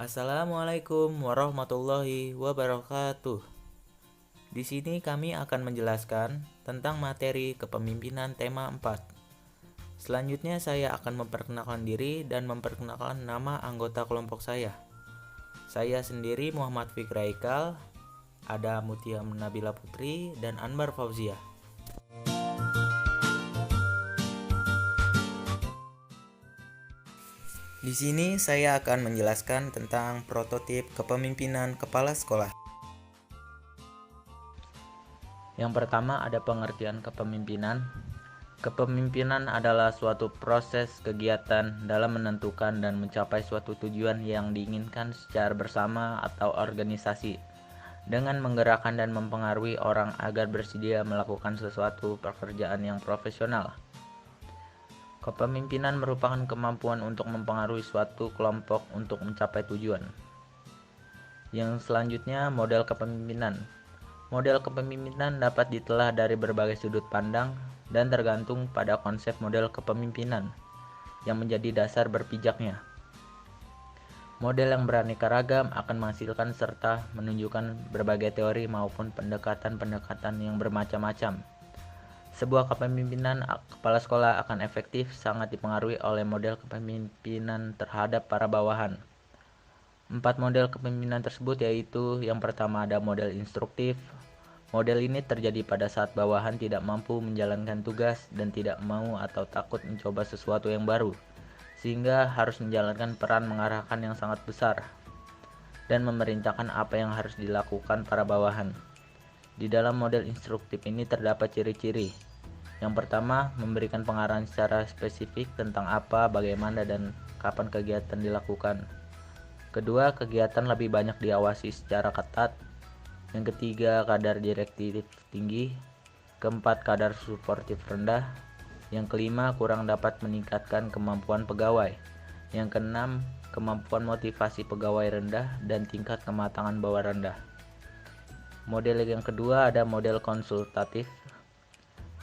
Assalamualaikum warahmatullahi wabarakatuh. Di sini kami akan menjelaskan tentang materi kepemimpinan tema 4. Selanjutnya saya akan memperkenalkan diri dan memperkenalkan nama anggota kelompok saya. Saya sendiri Muhammad Fikri Aikal, ada Mutia Nabila Putri dan Anbar Fauzia. Di sini saya akan menjelaskan tentang prototip kepemimpinan kepala sekolah. Yang pertama ada pengertian kepemimpinan. Kepemimpinan adalah suatu proses kegiatan dalam menentukan dan mencapai suatu tujuan yang diinginkan secara bersama atau organisasi, dengan menggerakkan dan mempengaruhi orang agar bersedia melakukan sesuatu pekerjaan yang profesional. Kepemimpinan merupakan kemampuan untuk mempengaruhi suatu kelompok untuk mencapai tujuan. Yang selanjutnya, model kepemimpinan. Model kepemimpinan dapat ditelah dari berbagai sudut pandang dan tergantung pada konsep model kepemimpinan yang menjadi dasar berpijaknya. Model yang beraneka ragam akan menghasilkan serta menunjukkan berbagai teori maupun pendekatan-pendekatan yang bermacam-macam. Sebuah kepemimpinan kepala sekolah akan efektif sangat dipengaruhi oleh model kepemimpinan terhadap para bawahan. 4 model kepemimpinan tersebut yaitu yang pertama ada model instruktif. Model ini terjadi pada saat bawahan tidak mampu menjalankan tugas dan tidak mau atau takut mencoba sesuatu yang baru, sehingga harus menjalankan peran mengarahkan yang sangat besar dan memerintahkan apa yang harus dilakukan para bawahan. Di dalam model instruktif ini terdapat ciri-ciri. Yang pertama, memberikan pengarahan secara spesifik tentang apa, bagaimana, dan kapan kegiatan dilakukan. Kedua, kegiatan lebih banyak diawasi secara ketat. Yang ketiga, kadar direktif tinggi. Keempat, kadar suportif rendah. Yang kelima, kurang dapat meningkatkan kemampuan pegawai. Yang keenam, kemampuan motivasi pegawai rendah dan tingkat kematangan bawahan rendah. Model yang kedua ada model konsultatif.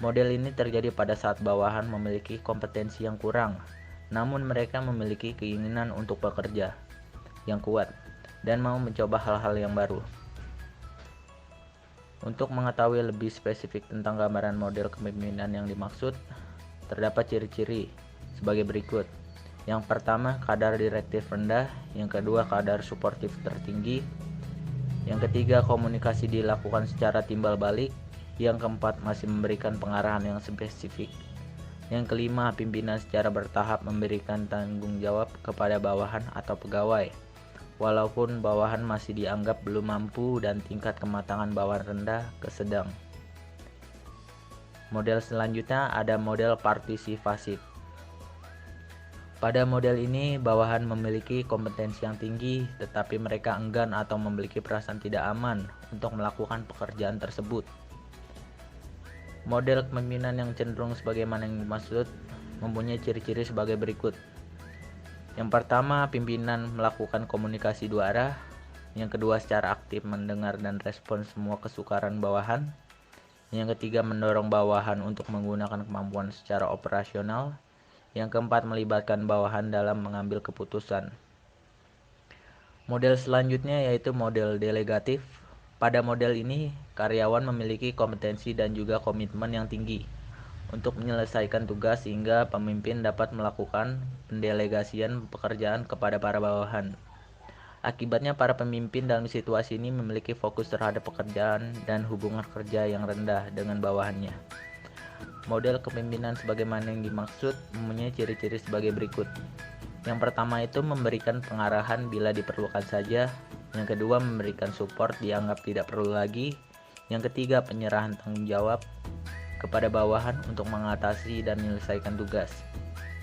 Model ini terjadi pada saat bawahan memiliki kompetensi yang kurang, namun mereka memiliki keinginan untuk bekerja yang kuat dan mau mencoba hal-hal yang baru. Untuk mengetahui lebih spesifik tentang gambaran model kepemimpinan yang dimaksud, terdapat ciri-ciri sebagai berikut. Yang pertama, kadar direktif rendah. Yang kedua, kadar suportif tertinggi. Yang ketiga, komunikasi dilakukan secara timbal balik. Yang keempat, masih memberikan pengarahan yang spesifik. Yang kelima, pimpinan secara bertahap memberikan tanggung jawab kepada bawahan atau pegawai, walaupun bawahan masih dianggap belum mampu dan tingkat kematangan bawahan rendah ke sedang. Model selanjutnya ada model partisipasif. Pada model ini, bawahan memiliki kompetensi yang tinggi, tetapi mereka enggan atau memiliki perasaan tidak aman untuk melakukan pekerjaan tersebut. Model kepemimpinan yang cenderung sebagaimana yang dimaksud mempunyai ciri-ciri sebagai berikut. Yang pertama, pimpinan melakukan komunikasi dua arah. Yang kedua, secara aktif mendengar dan respon semua kesukaran bawahan. Yang ketiga, mendorong bawahan untuk menggunakan kemampuan secara operasional. Yang keempat, melibatkan bawahan dalam mengambil keputusan. Model selanjutnya yaitu model delegatif. Pada model ini, karyawan memiliki kompetensi dan juga komitmen yang tinggi untuk menyelesaikan tugas sehingga pemimpin dapat melakukan pendelegasian pekerjaan kepada para bawahan. Akibatnya, para pemimpin dalam situasi ini memiliki fokus terhadap pekerjaan dan hubungan kerja yang rendah dengan bawahannya. Model kepemimpinan sebagaimana yang dimaksud mempunyai ciri-ciri sebagai berikut. Yang pertama itu memberikan pengarahan bila diperlukan saja. Yang kedua, memberikan support dianggap tidak perlu lagi. Yang ketiga, penyerahan tanggung jawab kepada bawahan untuk mengatasi dan menyelesaikan tugas.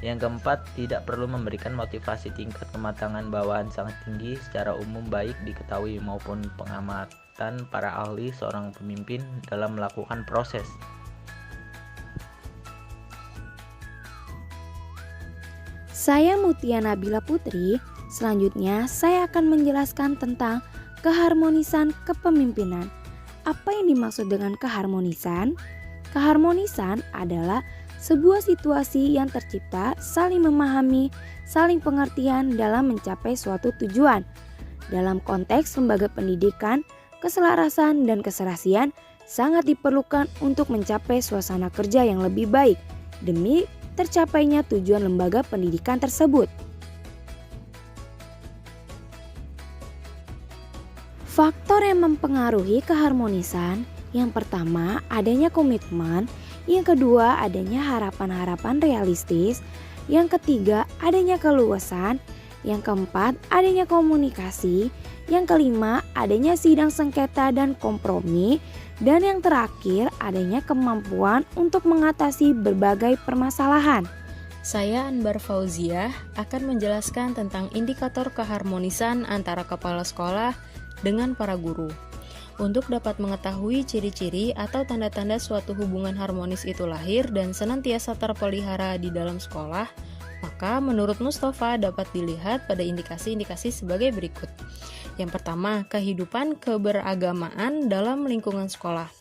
Yang keempat, tidak perlu memberikan motivasi. Tingkat kematangan bawahan sangat tinggi secara umum baik diketahui maupun pengamatan para ahli seorang pemimpin dalam melakukan proses. Saya Mutia Nabila Putri. Selanjutnya saya akan menjelaskan tentang keharmonisan kepemimpinan. Apa yang dimaksud dengan keharmonisan? Keharmonisan adalah sebuah situasi yang tercipta saling memahami, saling pengertian dalam mencapai suatu tujuan. Dalam konteks lembaga pendidikan, keselarasan dan keserasian sangat diperlukan untuk mencapai suasana kerja yang lebih baik demi tercapainya tujuan lembaga pendidikan tersebut. Faktor yang mempengaruhi keharmonisan, yang pertama adanya komitmen, yang kedua adanya harapan-harapan realistis, yang ketiga adanya keluasan, yang keempat adanya komunikasi, yang kelima adanya sidang sengketa dan kompromi, dan yang terakhir adanya kemampuan untuk mengatasi berbagai permasalahan. Saya Anbar Fauziah akan menjelaskan tentang indikator keharmonisan antara kepala sekolah dengan para guru. Untuk dapat mengetahui ciri-ciri atau tanda-tanda suatu hubungan harmonis itu lahir dan senantiasa terpelihara di dalam sekolah, maka menurut Mustafa dapat dilihat pada indikasi-indikasi sebagai berikut. Yang pertama, kehidupan keberagamaan dalam lingkungan sekolah.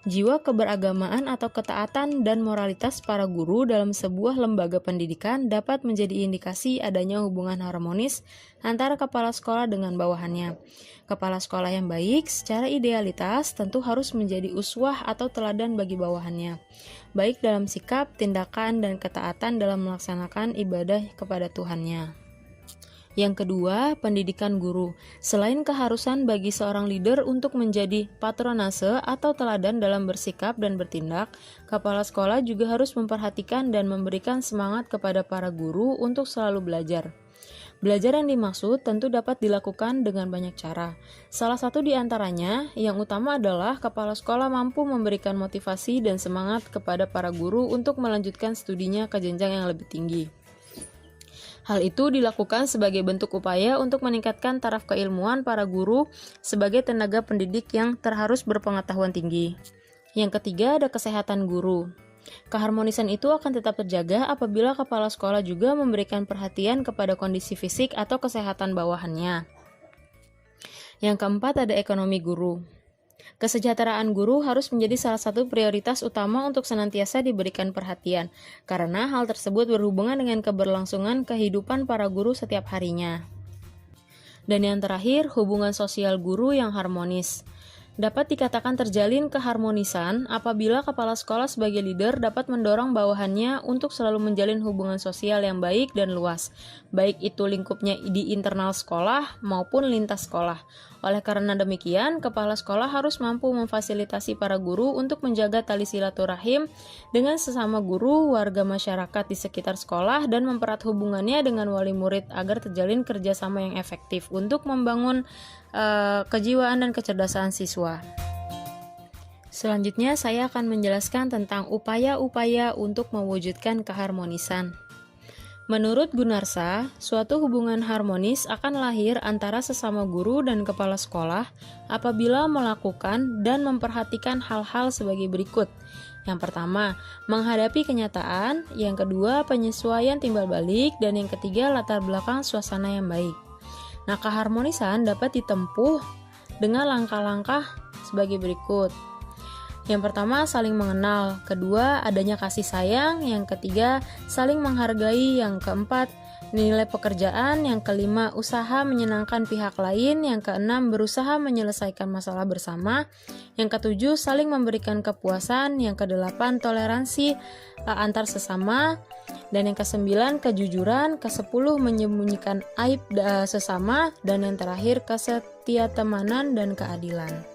Jiwa keberagamaan atau ketaatan dan moralitas para guru dalam sebuah lembaga pendidikan dapat menjadi indikasi adanya hubungan harmonis antara kepala sekolah dengan bawahannya. Kepala sekolah yang baik secara idealitas tentu harus menjadi uswah atau teladan bagi bawahannya, baik dalam sikap, tindakan, dan ketaatan dalam melaksanakan ibadah kepada Tuhannya. Yang kedua, pendidikan guru. Selain keharusan bagi seorang leader untuk menjadi patronase atau teladan dalam bersikap dan bertindak, kepala sekolah juga harus memperhatikan dan memberikan semangat kepada para guru untuk selalu belajar. Belajar yang dimaksud tentu dapat dilakukan dengan banyak cara. Salah satu di antaranya, yang utama adalah kepala sekolah mampu memberikan motivasi dan semangat kepada para guru untuk melanjutkan studinya ke jenjang yang lebih tinggi. Hal itu dilakukan sebagai bentuk upaya untuk meningkatkan taraf keilmuan para guru sebagai tenaga pendidik yang terharus berpengetahuan tinggi. Yang ketiga, ada kesehatan guru. Keharmonisan itu akan tetap terjaga apabila kepala sekolah juga memberikan perhatian kepada kondisi fisik atau kesehatan bawahannya. Yang keempat, ada ekonomi guru. Kesejahteraan guru harus menjadi salah satu prioritas utama untuk senantiasa diberikan perhatian, karena hal tersebut berhubungan dengan keberlangsungan kehidupan para guru setiap harinya. Dan yang terakhir, hubungan sosial guru yang harmonis. Dapat dikatakan terjalin keharmonisan apabila kepala sekolah sebagai leader dapat mendorong bawahannya untuk selalu menjalin hubungan sosial yang baik dan luas, baik itu lingkupnya di internal sekolah maupun lintas sekolah. Oleh karena demikian, kepala sekolah harus mampu memfasilitasi para guru untuk menjaga tali silaturahim dengan sesama guru, warga masyarakat di sekitar sekolah, dan mempererat hubungannya dengan wali murid agar terjalin kerjasama yang efektif untuk membangun kejiwaan dan kecerdasan siswa. Selanjutnya, saya akan menjelaskan tentang upaya-upaya untuk mewujudkan keharmonisan. Menurut Gunarsa, suatu hubungan harmonis akan lahir antara sesama guru dan kepala sekolah apabila melakukan dan memperhatikan hal-hal sebagai berikut. Yang pertama, menghadapi kenyataan. Yang kedua, penyesuaian timbal balik. Dan yang ketiga, latar belakang suasana yang baik. Nah, keharmonisan dapat ditempuh dengan langkah-langkah sebagai berikut. Yang pertama, saling mengenal. Kedua, adanya kasih sayang. Yang ketiga, saling menghargai. Yang keempat, nilai pekerjaan. Yang kelima, usaha menyenangkan pihak lain. Yang keenam, berusaha menyelesaikan masalah bersama. Yang ketujuh, saling memberikan kepuasan. Yang kedelapan, toleransi antar sesama. Dan yang kesembilan, kejujuran. Kesepuluh, menyembunyikan aib sesama. Dan yang terakhir, kesetiatemanan dan keadilan.